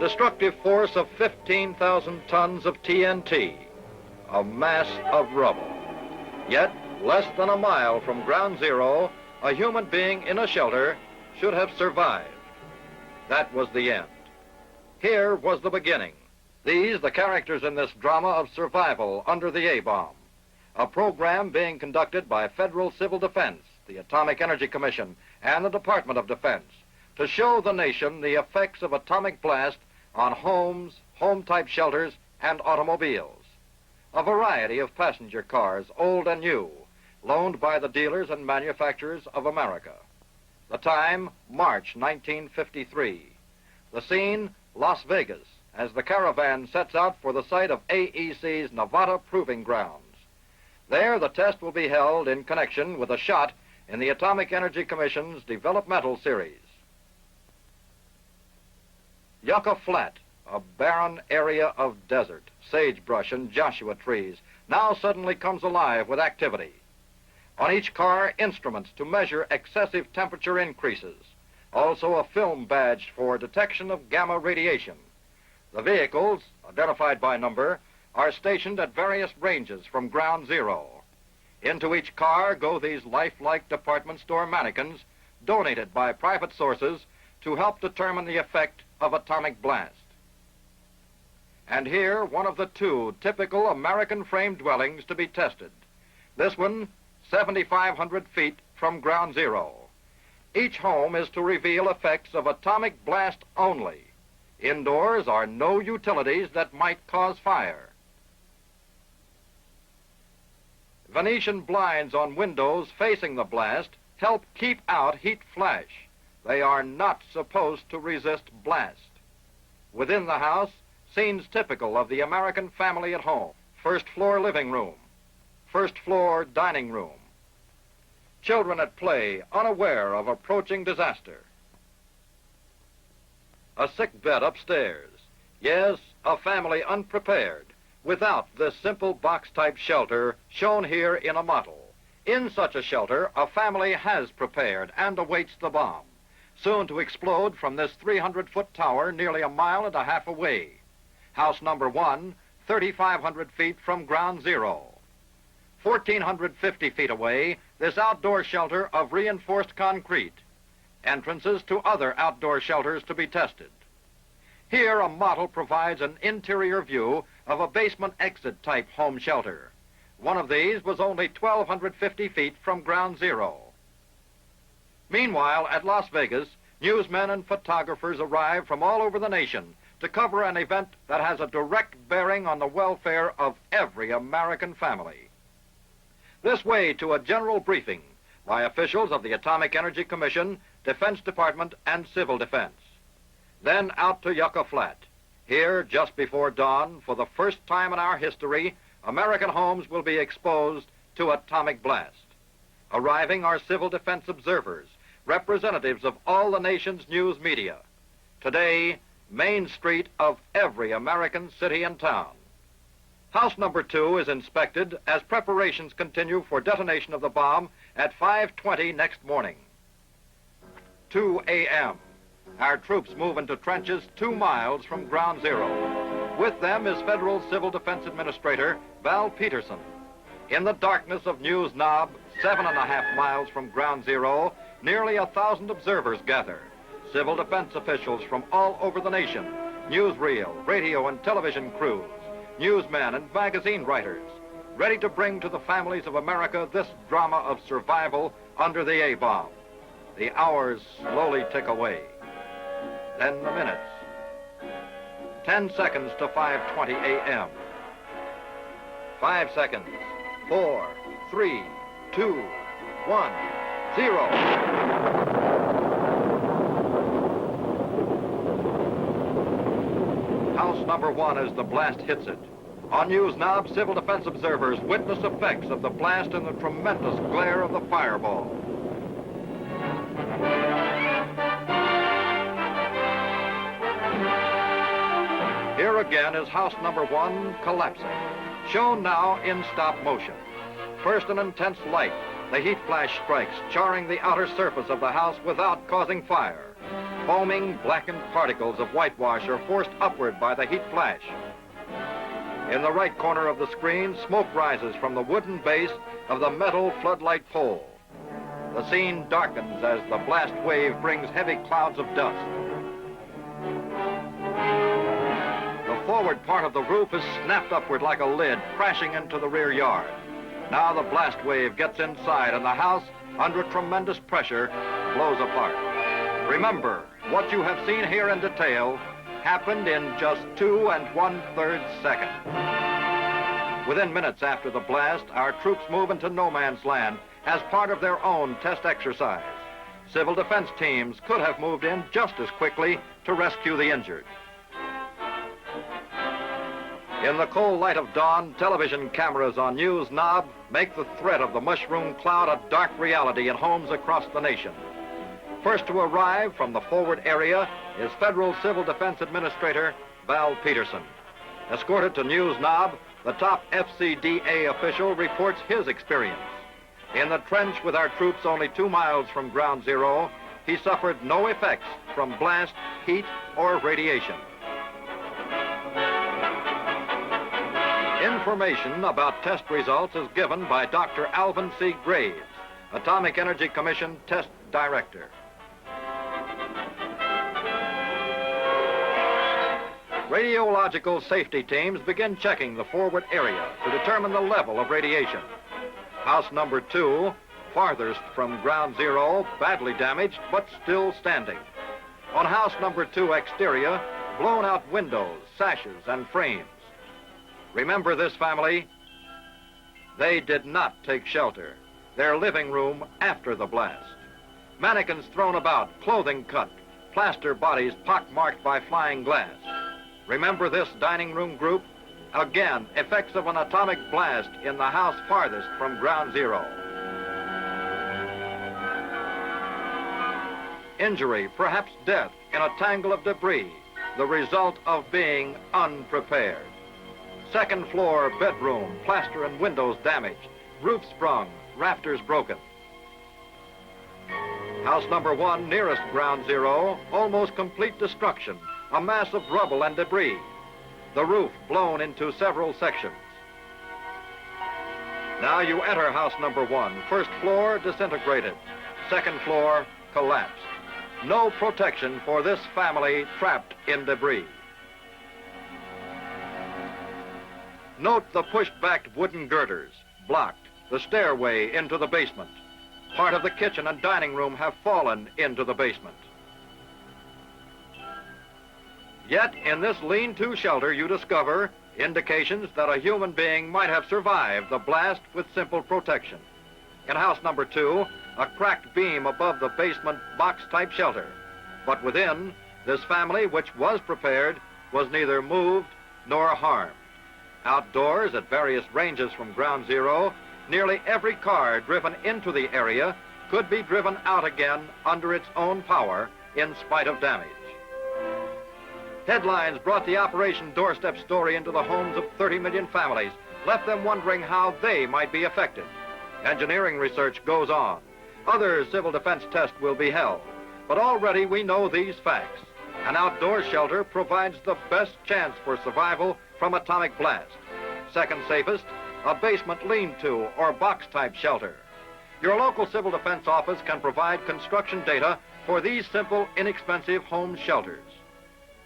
destructive force of 15,000 tons of TNT, a mass of rubble. Yet, less than a mile from ground zero, a human being in a shelter should have survived. That was the end. Here was the beginning. These, the characters in this drama of survival under the A-bomb, a program being conducted by Federal Civil Defense, the Atomic Energy Commission, and the Department of Defense to show the nation the effects of atomic blast on homes, home-type shelters, and automobiles. A variety of passenger cars, old and new, loaned by the dealers and manufacturers of America. The time, March 1953. The scene, Las Vegas, as the caravan sets out for the site of AEC's Nevada Proving Grounds. There, the test will be held in connection with a shot in the Atomic Energy Commission's developmental series. Yucca Flat, a barren area of desert, sagebrush, and Joshua trees, now suddenly comes alive with activity. On each car, instruments to measure excessive temperature increases. Also a film badge for detection of gamma radiation. The vehicles, identified by number, are stationed at various ranges from ground zero. Into each car go these lifelike department store mannequins, donated by private sources to help determine the effect of atomic blast. And here, one of the two typical American frame dwellings to be tested. This one, 7,500 feet from ground zero. Each home is to reveal effects of atomic blast only. Indoors are no utilities that might cause fire. Venetian blinds on windows facing the blast help keep out heat flash. They are not supposed to resist blast. Within the house, scenes typical of the American family at home. First floor living room, first floor dining room. Children at play, unaware of approaching disaster. A sick bed upstairs. Yes, a family unprepared, without this simple box-type shelter shown here in a model. In such a shelter, a family has prepared and awaits the bomb, soon to explode from this 300-foot tower nearly a mile and a half away. House number 1, 3,500 feet from ground zero. 1,450 feet away, this outdoor shelter of reinforced concrete. Entrances to other outdoor shelters to be tested. Here, a model provides an interior view of a basement exit type home shelter. One of these was only 1,250 feet from ground zero. Meanwhile, at Las Vegas, newsmen and photographers arrive from all over the nation to cover an event that has a direct bearing on the welfare of every American family. This way to a general briefing by officials of the Atomic Energy Commission, Defense Department, and Civil Defense. Then out to Yucca Flat. Here, just before dawn, for the first time in our history, American homes will be exposed to atomic blast. Arriving are civil defense observers, representatives of all the nation's news media. Today, Main Street of every American city and town. House number 2 is inspected as preparations continue for detonation of the bomb at 5:20 next morning. 2 a.m. Our troops move into trenches 2 miles from ground zero. With them is Federal Civil Defense Administrator Val Peterson. In the darkness of News Knob, 7.5 miles from ground zero, nearly 1,000 observers gather. Civil defense officials from all over the nation, newsreel, radio, and television crews, newsmen and magazine writers, ready to bring to the families of America this drama of survival under the A-bomb. The hours slowly tick away. Then the minutes. 10 seconds to 5:20 a.m. 5 seconds. 4, 3, 2, 1, 0. House number 1 as the blast hits it. On News Knob, civil defense observers witness effects of the blast in the tremendous glare of the fireball. Here again is house number 1 collapsing, shown now in stop motion. First an intense light, the heat flash strikes, charring the outer surface of the house without causing fire. Foaming, blackened particles of whitewash are forced upward by the heat flash. In the right corner of the screen, smoke rises from the wooden base of the metal floodlight pole. The scene darkens as the blast wave brings heavy clouds of dust. The forward part of the roof is snapped upward like a lid, crashing into the rear yard. Now the blast wave gets inside and the house, under tremendous pressure, blows apart. Remember, what you have seen here in detail happened in just 2 1/3 seconds. Within minutes after the blast, our troops move into no man's land as part of their own test exercise. Civil defense teams could have moved in just as quickly to rescue the injured. In the cold light of dawn, television cameras on News Knob make the threat of the mushroom cloud a dark reality in homes across the nation. First to arrive from the forward area is Federal Civil Defense Administrator Val Peterson. Escorted to News Knob, the top FCDA official reports his experience. In the trench with our troops only 2 miles from ground zero, he suffered no effects from blast, heat, or radiation. Information about test results is given by Dr. Alvin C. Graves, Atomic Energy Commission Test Director. Radiological safety teams begin checking the forward area to determine the level of radiation. House number 2, farthest from ground zero, badly damaged but still standing. On house number 2 exterior, blown out windows, sashes, and frames. Remember this family? They did not take shelter. Their living room after the blast. Mannequins thrown about, clothing cut, plaster bodies pockmarked by flying glass. Remember this dining room group? Again, effects of an atomic blast in the house farthest from ground zero. Injury, perhaps death, in a tangle of debris, the result of being unprepared. Second floor bedroom, plaster and windows damaged, roof sprung, rafters broken. House number 1, nearest ground zero, almost complete destruction, a mass of rubble and debris. The roof blown into several sections. Now you enter house number 1, first floor disintegrated, second floor collapsed. No protection for this family trapped in debris. Note the pushed-back wooden girders, blocked, the stairway into the basement. Part of the kitchen and dining room have fallen into the basement. Yet, in this lean-to shelter, you discover indications that a human being might have survived the blast with simple protection. In house number 2, a cracked beam above the basement box-type shelter. But within, this family, which was prepared, was neither moved nor harmed. Outdoors, at various ranges from ground zero, nearly every car driven into the area could be driven out again under its own power in spite of damage. Headlines brought the Operation Doorstep story into the homes of 30 million families, left them wondering how they might be affected. Engineering research goes on. Other civil defense tests will be held. But already we know these facts. An outdoor shelter provides the best chance for survival from atomic blast. Second safest, a basement lean-to or box-type shelter. Your local civil defense office can provide construction data for these simple, inexpensive home shelters.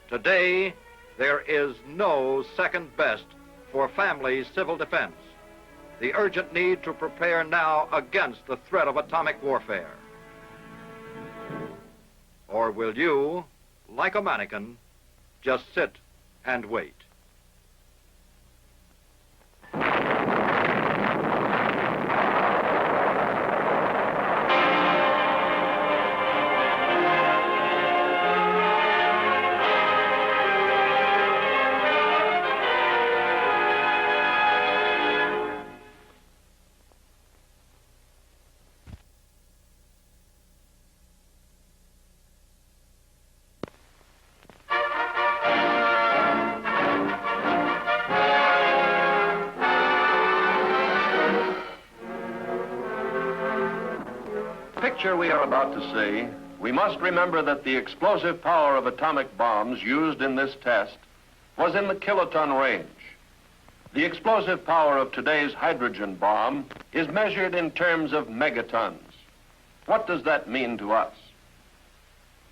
Today, there is no second best for families' civil defense. The urgent need to prepare now against the threat of atomic warfare. Or will you, like a mannequin, just sit and wait? The picture we are about to see we must remember that the explosive power of atomic bombs used in this test was in the kiloton range. The explosive power of today's hydrogen bomb is measured in terms of megatons. What does that mean to us?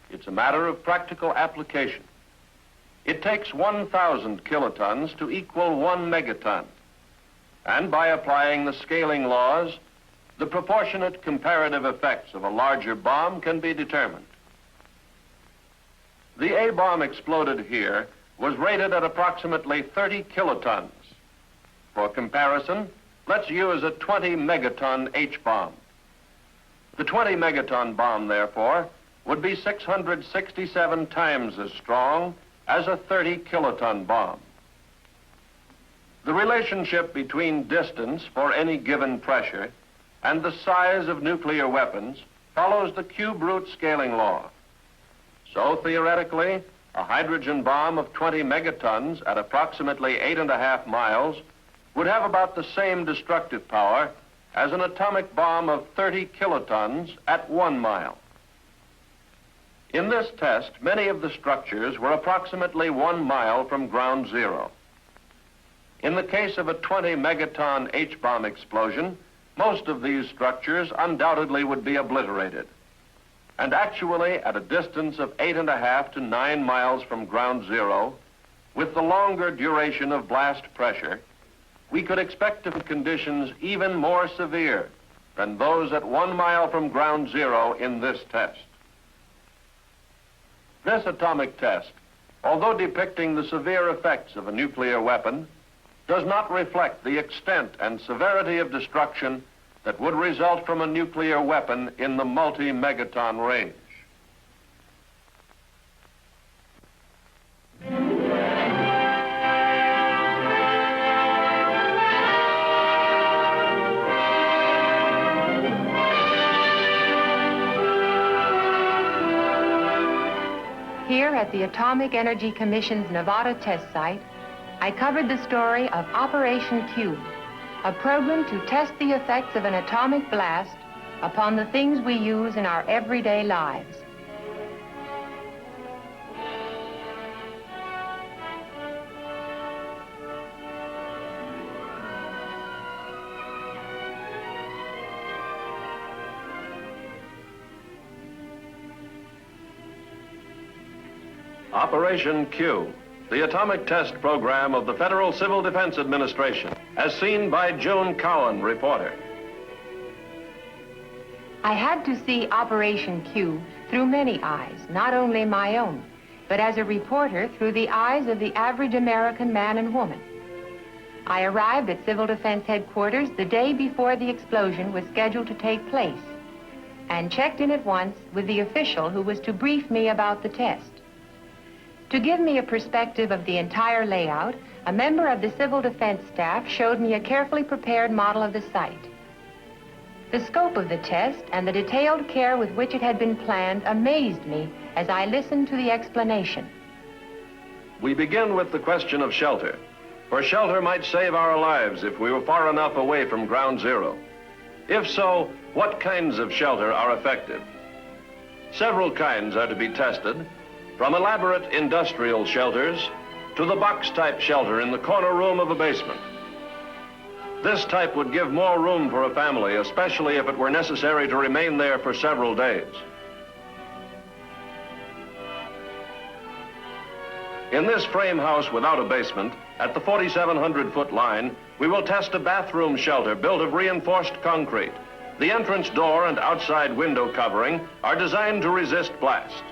It's a matter of practical application. It takes 1,000 kilotons to equal 1 megaton. And by applying the scaling laws, the proportionate comparative effects of a larger bomb can be determined. The A bomb exploded here was rated at approximately 30 kilotons. For comparison, let's use a 20 megaton H bomb. The 20 megaton bomb, therefore, would be 667 times as strong as a 30 kiloton bomb. The relationship between distance for any given pressure and the size of nuclear weapons follows the cube root scaling law. So theoretically, a hydrogen bomb of 20 megatons at approximately 8.5 miles would have about the same destructive power as an atomic bomb of 30 kilotons at 1 mile. In this test, many of the structures were approximately 1 mile from ground zero. In the case of a 20 megaton H-bomb explosion, most of these structures undoubtedly would be obliterated. And actually, at a distance of 8.5 to 9 miles from ground zero, with the longer duration of blast pressure, we could expect conditions even more severe than those at 1 mile from ground zero in this test. This atomic test, although depicting the severe effects of a nuclear weapon, does not reflect the extent and severity of destruction that would result from a nuclear weapon in the multi-megaton range. Here at the Atomic Energy Commission's Nevada test site, I covered the story of Operation Q, a program to test the effects of an atomic blast upon the things we use in our everyday lives. Operation Q, the atomic test program of the Federal Civil Defense Administration, as seen by Joan Cowan, reporter. I had to see Operation Q through many eyes, not only my own, but as a reporter through the eyes of the average American man and woman. I arrived at Civil Defense Headquarters the day before the explosion was scheduled to take place and checked in at once with the official who was to brief me about the test. To give me a perspective of the entire layout, a member of the Civil Defense staff showed me a carefully prepared model of the site. The scope of the test and the detailed care with which it had been planned amazed me as I listened to the explanation. We begin with the question of shelter, for shelter might save our lives if we were far enough away from ground zero. If so, what kinds of shelter are effective? Several kinds are to be tested, from elaborate industrial shelters to the box-type shelter in the corner room of a basement. This type would give more room for a family, especially if it were necessary to remain there for several days. In this frame house without a basement, at the 4,700-foot line, we will test a bathroom shelter built of reinforced concrete. The entrance door and outside window covering are designed to resist blast.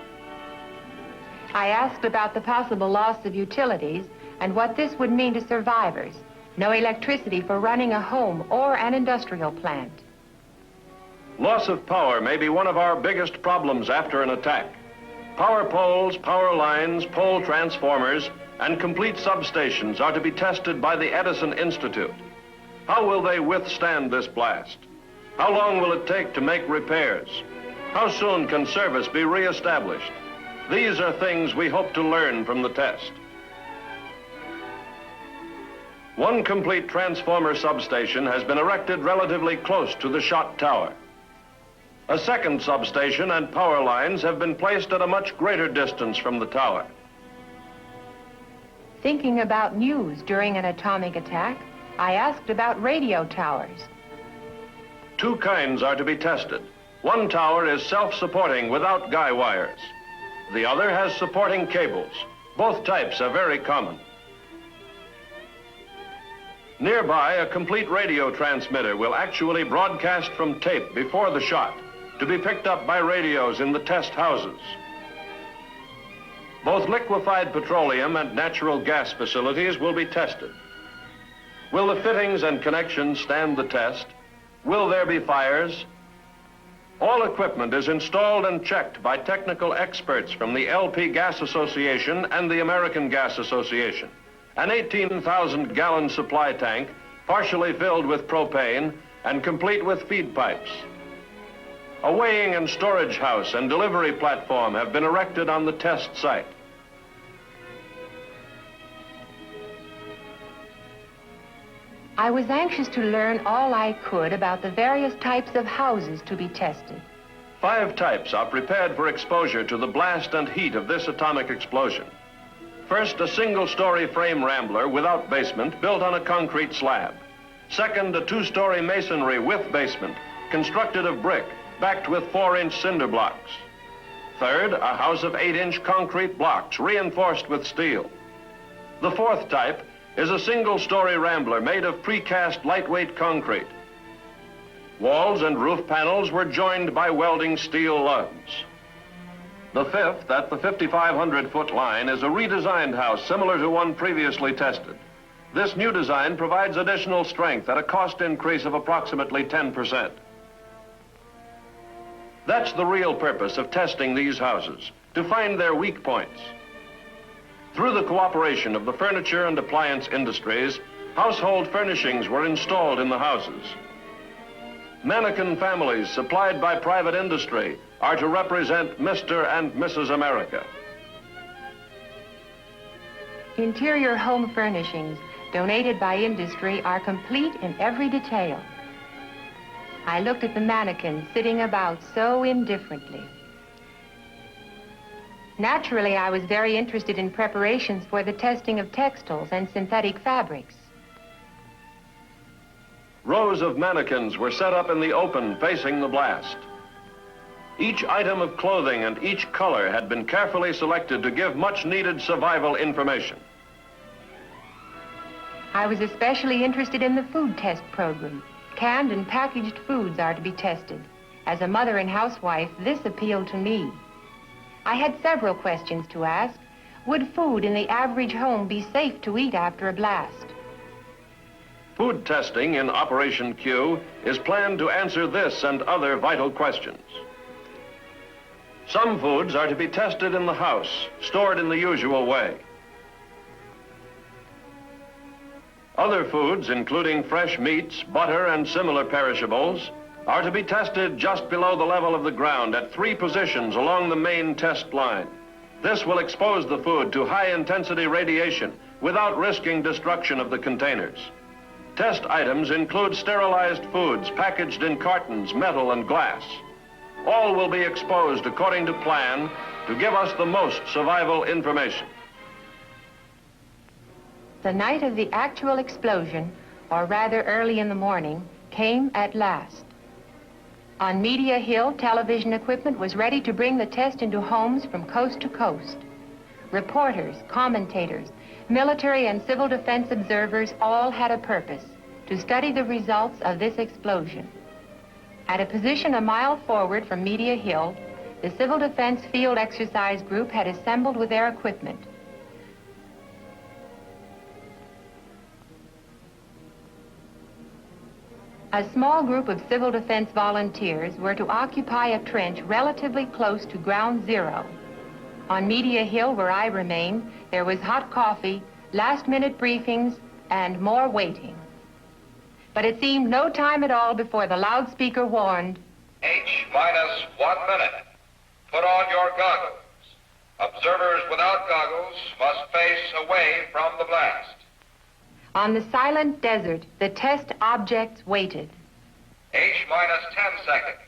I asked about the possible loss of utilities and what this would mean to survivors. No electricity for running a home or an industrial plant. Loss of power may be one of our biggest problems after an attack. Power poles, power lines, pole transformers, and complete substations are to be tested by the Edison Institute. How will they withstand this blast? How long will it take to make repairs? How soon can service be reestablished? These are things we hope to learn from the test. One complete transformer substation has been erected relatively close to the shot tower. A second substation and power lines have been placed at a much greater distance from the tower. Thinking about news during an atomic attack, I asked about radio towers. Two kinds are to be tested. One tower is self-supporting without guy wires. The other has supporting cables. Both types are very common. Nearby, a complete radio transmitter will actually broadcast from tape before the shot to be picked up by radios in the test houses. Both liquefied petroleum and natural gas facilities will be tested. Will the fittings and connections stand the test? Will there be fires? All equipment is installed and checked by technical experts from the LP Gas Association and the American Gas Association. An 18,000-gallon supply tank, partially filled with propane and complete with feed pipes. A weighing and storage house and delivery platform have been erected on the test site. I was anxious to learn all I could about the various types of houses to be tested. 5 types are prepared for exposure to the blast and heat of this atomic explosion. First, a single-story frame rambler without basement built on a concrete slab. Second, a 2-story masonry with basement constructed of brick backed with 4-inch cinder blocks. Third, a house of 8-inch concrete blocks reinforced with steel. The 4th type is a single-story rambler made of precast lightweight concrete. Walls and roof panels were joined by welding steel lugs. The 5th, at the 5,500-foot line, is a redesigned house similar to one previously tested. This new design provides additional strength at a cost increase of approximately 10%. That's the real purpose of testing these houses, to find their weak points. Through the cooperation of the furniture and appliance industries, household furnishings were installed in the houses. Mannequin families supplied by private industry are to represent Mr. and Mrs. America. Interior home furnishings donated by industry are complete in every detail. I looked at the mannequins sitting about so indifferently. Naturally, I was very interested in preparations for the testing of textiles and synthetic fabrics. Rows of mannequins were set up in the open facing the blast. Each item of clothing and each color had been carefully selected to give much needed survival information. I was especially interested in the food test program. Canned and packaged foods are to be tested. As a mother and housewife, this appealed to me. I had several questions to ask. Would food in the average home be safe to eat after a blast? Food testing in Operation Q is planned to answer this and other vital questions. Some foods are to be tested in the house, stored in the usual way. Other foods, including fresh meats, butter, and similar perishables, are to be tested just below the level of the ground at 3 positions along the main test line. This will expose the food to high-intensity radiation without risking destruction of the containers. Test items include sterilized foods packaged in cartons, metal, and glass. All will be exposed according to plan to give us the most survival information. The night of the actual explosion, or rather early in the morning, came at last. On Media Hill, television equipment was ready to bring the test into homes from coast to coast. Reporters, commentators, military and civil defense observers all had a purpose: to study the results of this explosion. At a position a mile forward from Media Hill, the Civil Defense Field Exercise Group had assembled with their equipment. A small group of civil defense volunteers were to occupy a trench relatively close to ground zero. On Media Hill, where I remained, there was hot coffee, last-minute briefings, and more waiting. But it seemed no time at all before the loudspeaker warned, H-minus 1 minute. Put on your goggles. Observers without goggles must face away from the blast. On the silent desert, the test objects waited. H-minus 10 seconds.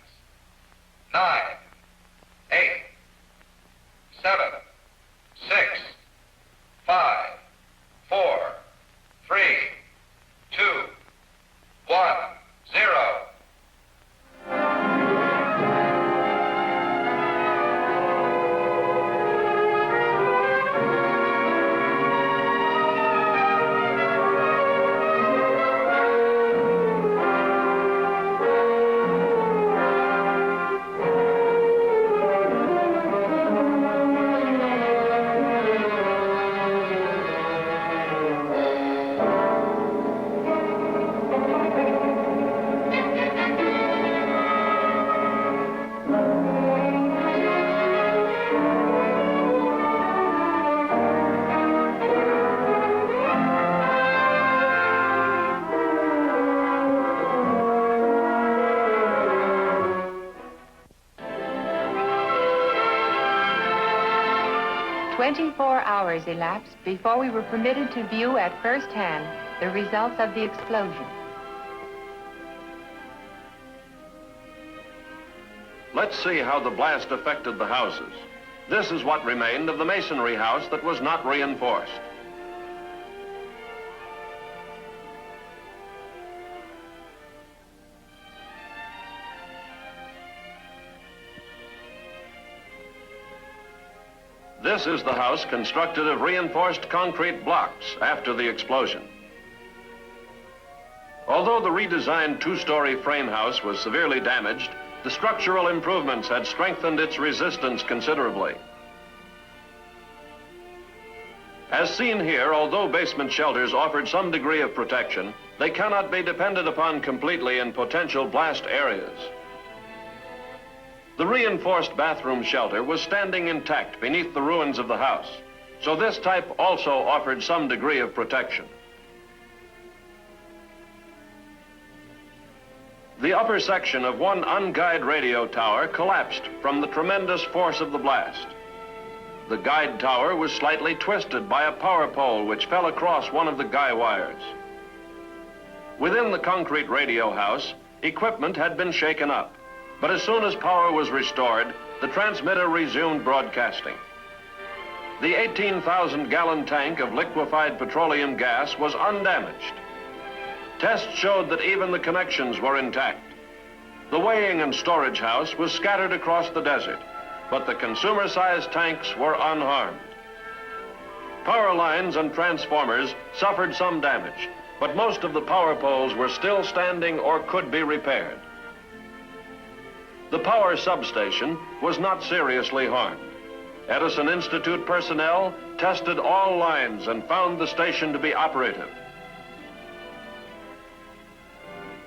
24 hours elapsed before we were permitted to view at first hand the results of the explosion. Let's see how the blast affected the houses. This is what remained of the masonry house that was not reinforced. This is the house constructed of reinforced concrete blocks after the explosion. Although the redesigned two-story frame house was severely damaged, the structural improvements had strengthened its resistance considerably. As seen here, although basement shelters offered some degree of protection, they cannot be depended upon completely in potential blast areas. The reinforced bathroom shelter was standing intact beneath the ruins of the house, so this type also offered some degree of protection. The upper section of one unguided radio tower collapsed from the tremendous force of the blast. The guide tower was slightly twisted by a power pole which fell across one of the guy wires. Within the concrete radio house, equipment had been shaken up, but as soon as power was restored, the transmitter resumed broadcasting. The 18,000-gallon tank of liquefied petroleum gas was undamaged. Tests showed that even the connections were intact. The weighing and storage house was scattered across the desert, but the consumer-sized tanks were unharmed. Power lines and transformers suffered some damage, but most of the power poles were still standing or could be repaired. The power substation was not seriously harmed. Edison Institute personnel tested all lines and found the station to be operative.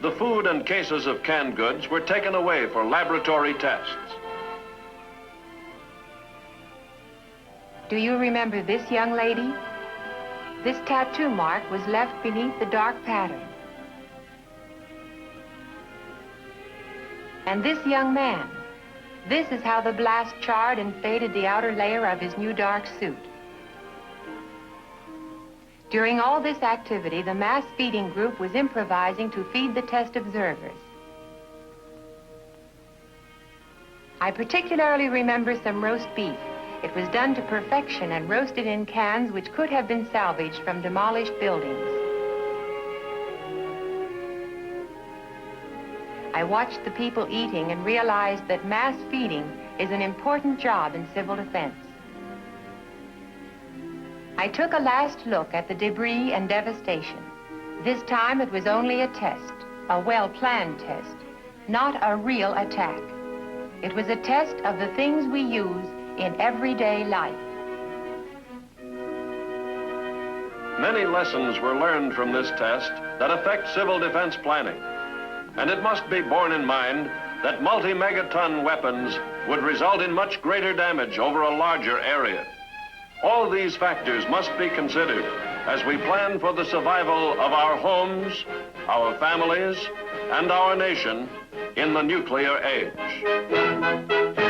The food and cases of canned goods were taken away for laboratory tests. Do you remember this young lady? This tattoo mark was left beneath the dark pattern. And this young man, this is how the blast charred and faded the outer layer of his new dark suit. During all this activity, the mass feeding group was improvising to feed the test observers. I particularly remember some roast beef. It was done to perfection and roasted in cans which could have been salvaged from demolished buildings. I watched the people eating and realized that mass feeding is an important job in civil defense. I took a last look at the debris and devastation. This time it was only a test, a well-planned test, not a real attack. It was a test of the things we use in everyday life. Many lessons were learned from this test that affect civil defense planning. And it must be borne in mind that multi-megaton weapons would result in much greater damage over a larger area. All these factors must be considered as we plan for the survival of our homes, our families, and our nation in the nuclear age.